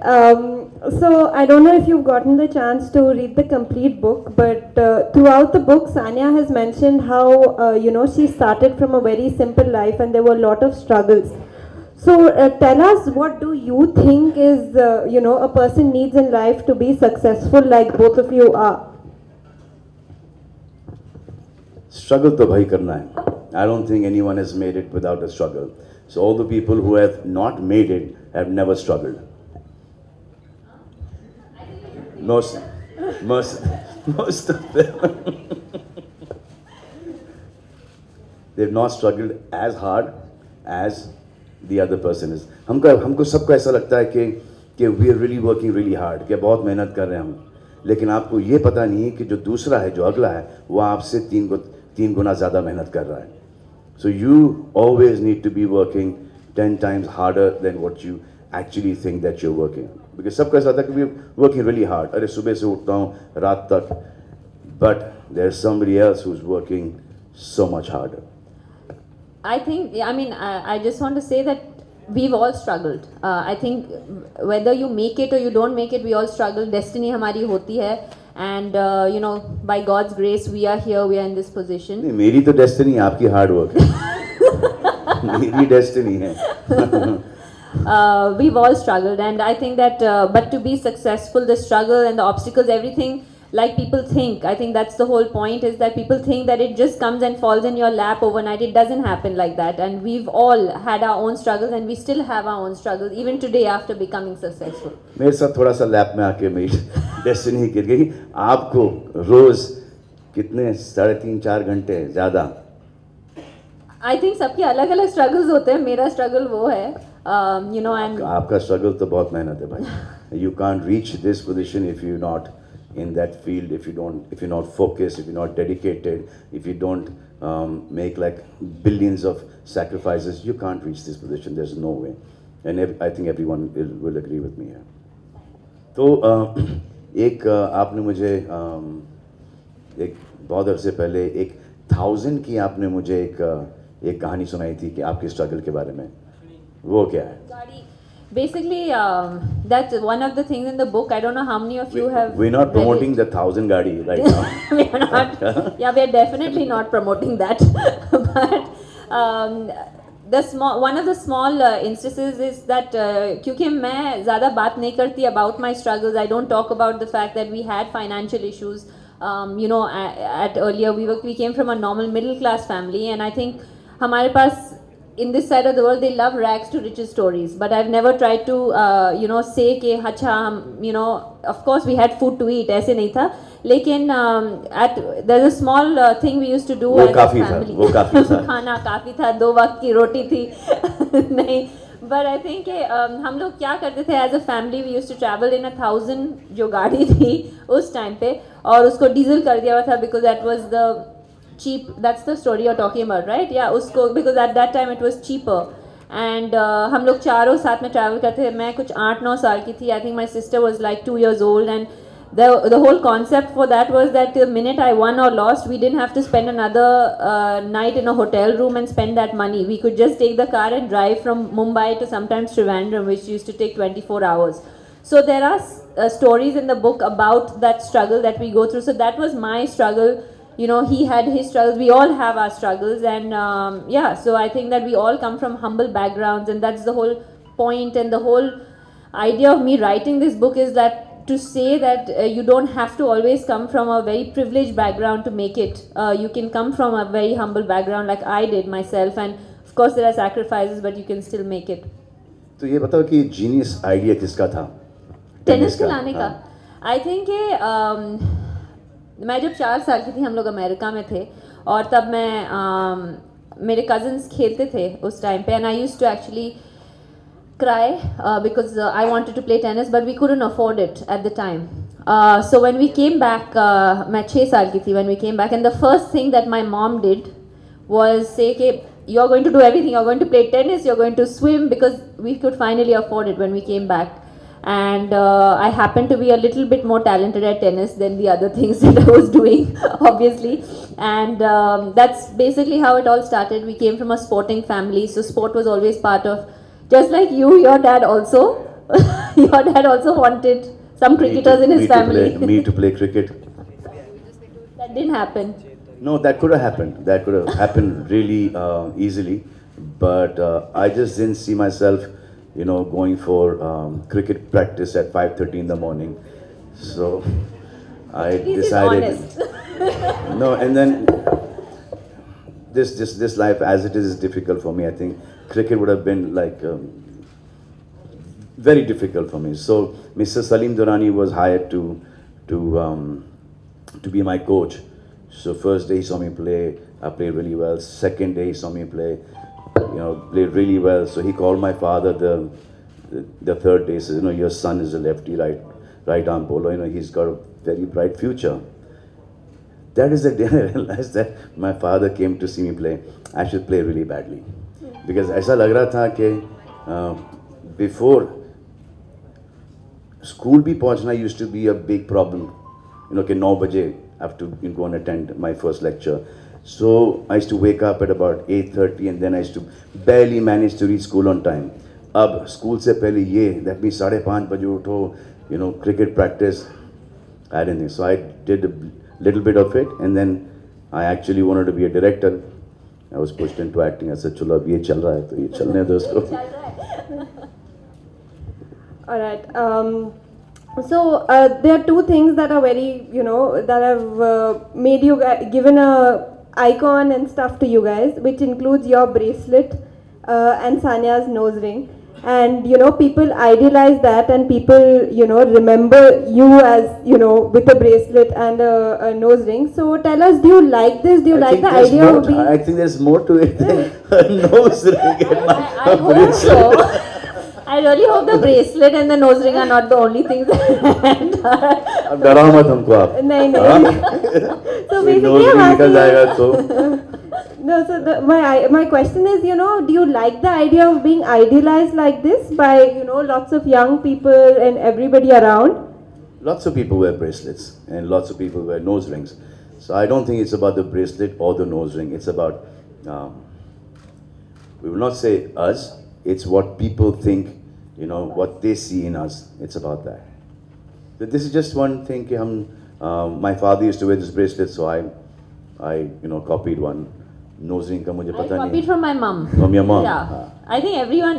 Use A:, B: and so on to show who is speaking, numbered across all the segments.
A: So I don't know if you've gotten the chance to read the complete book, but throughout the book, Sania has mentioned how she started from a very simple life and there were a lot of struggles. So tell us, what do you think is a person needs in life to be successful, like both of you are?
B: Struggle to bhai karna hai. I don't think anyone has made it without a struggle. So all the people who have not made it have never struggled. Most of them. They've not struggled as hard as the other person is. हमको सबको ऐसा लगता है कि we are really working really hard, कि बहुत मेहनत कर रहे हैं हम, लेकिन आपको ये पता नहीं है कि जो दूसरा है, जो अगला है, वो आपसे तीन गुना ज़्यादा मेहनत कर रहा है. So you always need to be working 10 times harder than what you actually think that you're working. Because सबको ऐसा था कि we are working really hard. अरे सुबह से उठता हूँ रात तक, but there's somebody else who's working so much harder.
C: I think, I just want to say that we've all struggled. I think whether you make it or you don't make it, we all struggle. Destiny हमारी होती है, and by God's grace we are here, we are in this position.
B: नहीं, मेरी तो destiny आपकी hard work है. मेरी destiny है.
C: We've all struggled, and I think that but to be successful, the struggle and the obstacles, everything, like people think, I think that's the whole point, is that people think that it just comes and falls in your lap overnight. It doesn't happen like that, and we've all had our own struggles, and we still have our own struggles even today after becoming successful.
B: मेरे साथ थोड़ा सा lap में आके मेरी destiny गिर गई. आपको रोज कितने 3.5-4 घंटे ज़्यादा?
C: I think सबके अलग-अलग struggles होते हैं. मेरा struggle वो है, and
B: आपका struggle तो बहुत मेहनत है भाई. You can't reach this position if you're not in that field, if you're not focused, if you're not dedicated, if you don't make like billions of sacrifices, you can't reach this position. There's no way. And I think everyone will agree with me here. तो एक आपने मुझे एक बहुत अरसे पहले 1000 की आपने मुझे एक कहानी सुनाई थी कि आपके स्ट्रगल के बारे में. वो क्या है?
C: Basically, that's one of the things in the book. I don't know how many of you have.
B: We're not promoting the 1000 Gadi right now.
C: We are not. Yeah, we are definitely not promoting that. But one of the small instances is that क्योंकि मैं ज़्यादा बात नहीं करती about my struggles. I don't talk about the fact that we had financial issues. At earlier we came from a normal middle class family, and I think हमारे पास in this side of the world they love rags to riches stories, but I've never tried to say कि अच्छा हम of course we had food to eat, ऐसे नहीं था, लेकिन there's a small thing we used to do as a family.
B: वो काफी था.
C: खाना काफी था, 2 वक्त की रोटी थी. नहीं, but I think हम लोग क्या करते थे as a family, we used to travel in 1000 जो गाड़ी थी उस टाइम पे, और उसको डीजल कर दिया हुआ था because that was the cheap. That's the story you're talking about, right? Yeah, उसको because at that time it was cheaper, and हम लोग चारों साथ में travel करते थे. मैं कुछ 8-9 साल की थी. I think my sister was like 2 years old, and the whole concept for that was that the minute I won or lost, we didn't have to spend another night in a hotel room and spend that money. We could just take the car and drive from Mumbai to sometimes Trivandrum, which used to take 24 hours. So there are stories in the book about that struggle that we go through. So that was my struggle. He had his struggles. We all have our struggles, and so I think that we all come from humble backgrounds, and that's the whole point. And the whole idea of me writing this book is that to say that you don't have to always come from a very privileged background to make it. You can come from a very humble background like I did myself, and of course there are sacrifices, but you can still make it.
B: तो ये बताओ कि genius idea किसका था?
C: Tennis के लाने का. I think मैं जब 4 साल की थी, हम लोग अमेरिका में थे, और तब मैं मेरे कज़न्स खेलते थे उस टाइम पे, and I used to actually cry because I wanted to play tennis, but we couldn't afford it at the time. So when we came back, मैं 6 साल की थी when we came back, and the first thing that my mom did was say कि you're going to do everything, you're going to play tennis, you're going to swim, because we could finally afford it when we came back. And I happened to be a little bit more talented at tennis than the other things that I was doing, obviously. And that's basically how it all started. We came from a sporting family, so sport was always part of, just like you, your dad also. your dad also wanted some cricketers in his family.
B: Me to play cricket.
C: That didn't happen.
B: No, that could have happened. That could have happened really easily. But I just didn't see myself, you know, going for cricket practice at 5:30 in the morning. So I decided. No, and then this life as it is difficult for me. I think cricket would have been like very difficult for me. So Mr. Salim Durrani was hired to be my coach. So first day he saw me play, I played really well. Second day he saw me play, you know, played really well. So he called my father the third day, says, you know, your son is a lefty, right arm bowler, you know, he's got a very bright future. That is the day I realized that my father came to see me play. I should play really badly. Because ऐसा लग रहा था कि before school भी पहुंचना used to be a big problem. You know, कि 9 बजे I have to go and attend my first lecture. So I used to wake up at about 8:30 and then I used to barely manage to reach school on time. अब school से पहले ये, that means 5:30 बजे उठो, you know, cricket practice. I didn't think. So I did a little bit of it and then I actually wanted to be a director. I was pushed into acting. I said, चलो अब ये चल रहा है तो ये चलने दो उसको.
A: All right. So there are two things that are very, you know, that have made you given a icon and stuff to you guys, which includes your bracelet and Sanya's nose ring. And, you know, people idealize that and people, you know, remember you as, you know, with a bracelet and a nose ring. So tell us, do you like this? Do you like the idea of being...
B: I think there's more to it than a nose ring and
C: I hope so. I really hope the bracelet and the nose ring are not the only things that
B: अब डराओ मत हमको आप.
A: नहीं. So basically I'm asking no, so my question is, you know, do you like the idea of being idealized like this by, you know, lots of young people and everybody around?
B: Lots of people wear bracelets and lots of people wear nose rings. So I don't think it's about the bracelet or the nose ring. It's about, we will not say us, it's what people think, you know, what they see in us. It's about that. So this is just one thing. My father used to wear this bracelet, so I you know, copied one. Nose ring का मुझे पता नहीं.
C: I copied from my mom.
B: From your mom?
C: Yeah. I think everyone,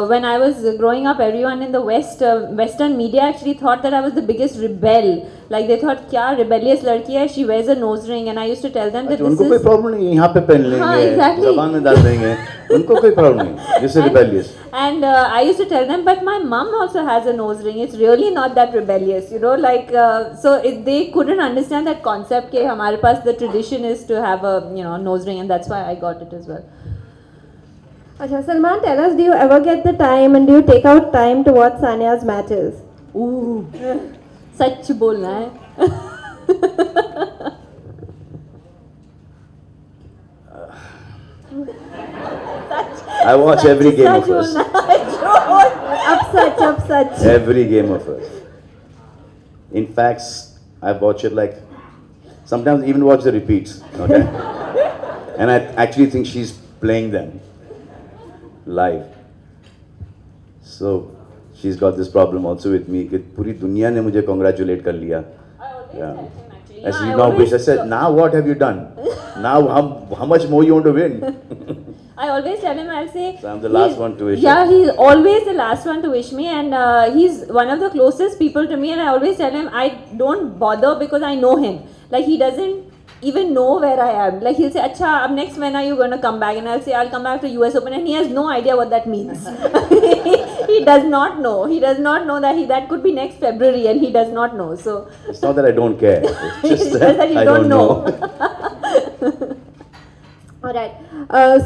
C: when I was growing up, everyone in the Western media actually thought that I was the biggest rebel. Like they thought, क्या rebellious लड़की है, she wears a nose ring, and I used to tell them that this is.
B: उनको कोई problem नहीं, यहाँ पे पहन लेंगे,
C: exactly.
B: ज़बान में डाल देंगे, उनको कोई problem नहीं. This is rebellious.
C: And I used to tell them, but my mom also has a nose ring. It's really not that rebellious, you know. Like so, they couldn't understand that concept. कि हमारे पास the tradition is to have a, you know, nose ring, and that's why I got it as well.
A: Achha, Salman, tell us, do you ever get the time and do you take out time to watch Sanya's matches?
C: Ooh, सच बोलना है.
B: I watch every game of hers.
A: Up such.
B: Every game of hers. In fact, I watch it like, sometimes even watch the repeats, okay? And I actually think she's playing them live. So she's got this problem also with me कि पूरी दुनिया ने मुझे congratulate कर लिया. I said, now wish. I said, now what have you done? Now how much more you want to win?
C: I always tell him, I'll say...
B: So I'm the last one to wish.
C: Yeah, he's always the last one to wish me, and he's one of the closest people to me, and I always tell him, I don't bother because I know him. Like, he doesn't even know where I am. Like, he'll say, Acha, ab next when are you going to come back? And I'll say, I'll come back to US Open, and he has no idea what that means. He does not know. He does not know that that could be next February, and he does not know. So
B: it's not that I don't care. It's just that
C: you
B: I don't know.
A: Alright.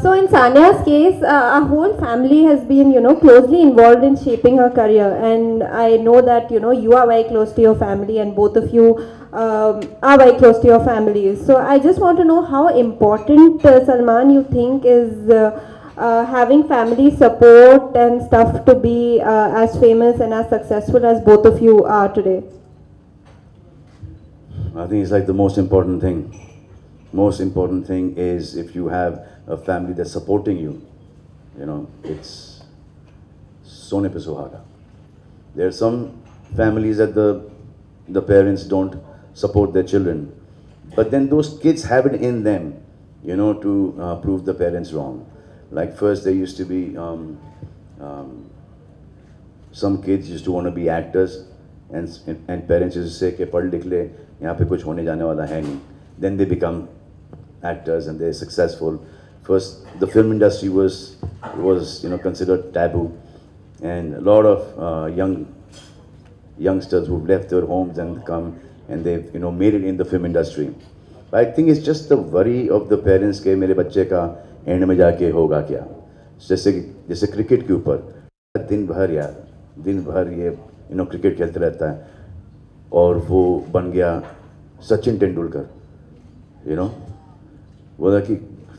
A: So in Sanya's case, our whole family has been, you know, closely involved in shaping her career, and I know that, you know, you are very close to your family, and both of you are very close to your families. So I just want to know how important, Salman, you think is having family support and stuff to be as famous and as successful as both of you are today.
B: I think it's like the most important thing. Most important thing is if you have a family that's supporting you, you know, it's sone pe suhaga. There are some families that the parents don't support their children, but then those kids have it in them, you know, to prove the parents wrong. Like first there used to be some kids used to want to be actors, and parents used to say कि पढ़ लिख ले, यहाँ पे कुछ होने जाने वाला है नहीं. Then they become actors and they're successful. First, the film industry was you know, considered taboo, and a lot of youngsters who've left their homes and come and they've, you know, made it in the film industry. But I think it's just the worry of the parents के मेरे बच्चे का and में जाके होगा क्या. जैसे cricket के ऊपर दिन भर ये you know, क्रिकेट खेलते रहता है और वो बन गया सचिन तेंदुलकर. You know, वो कि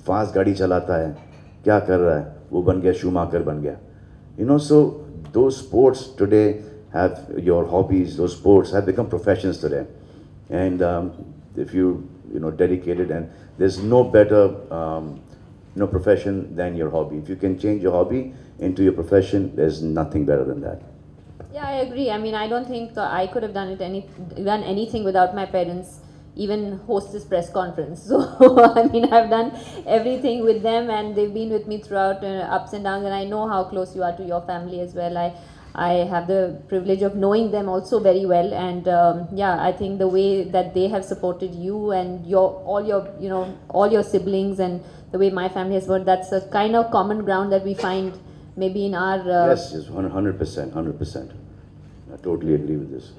B: फास्ट गाड़ी चलाता है, क्या कर रहा है, वो बन गया शूमाकर बन गया. You know, so those sports today have your hobbies, those sports have become professions today. And if you know, dedicated, and there's no better you know, profession than your hobby. If you can change your hobby into your profession, there's nothing better than that.
C: Yeah, I agree. I mean, I don't think I could have done anything without my parents, even host this press conference. So, I mean, I've done everything with them, and they've been with me throughout ups and downs, and I know how close you are to your family as well. I have the privilege of knowing them also very well, and yeah, I think the way that they have supported you and all your siblings, and the way my family has worked, that's a kind of common ground that we find maybe in our...
B: Yes, 100%. I totally agree with this.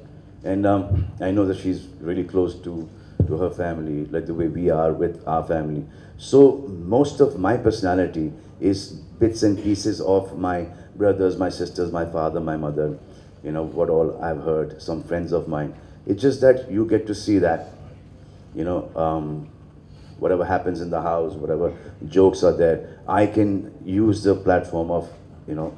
B: And I know that she's really close to her family, like the way we are with our family. So most of my personality is bits and pieces of my brothers, my sisters, my father, my mother, you know, what all I've heard, some friends of mine. It's just that you get to see that, you know, whatever happens in the house, whatever jokes are there, I can use the platform of, you know,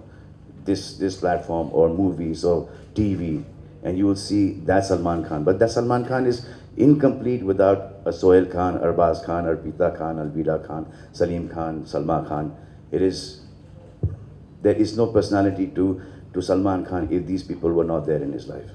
B: this platform or movies or TV, and you will see that's Salman Khan. But that Salman Khan is incomplete without a Sohail Khan, Arbaz Khan, Arpita Khan, Alvira Khan, Salim Khan, Salma Khan. There is no personality to Salman Khan if these people were not there in his life.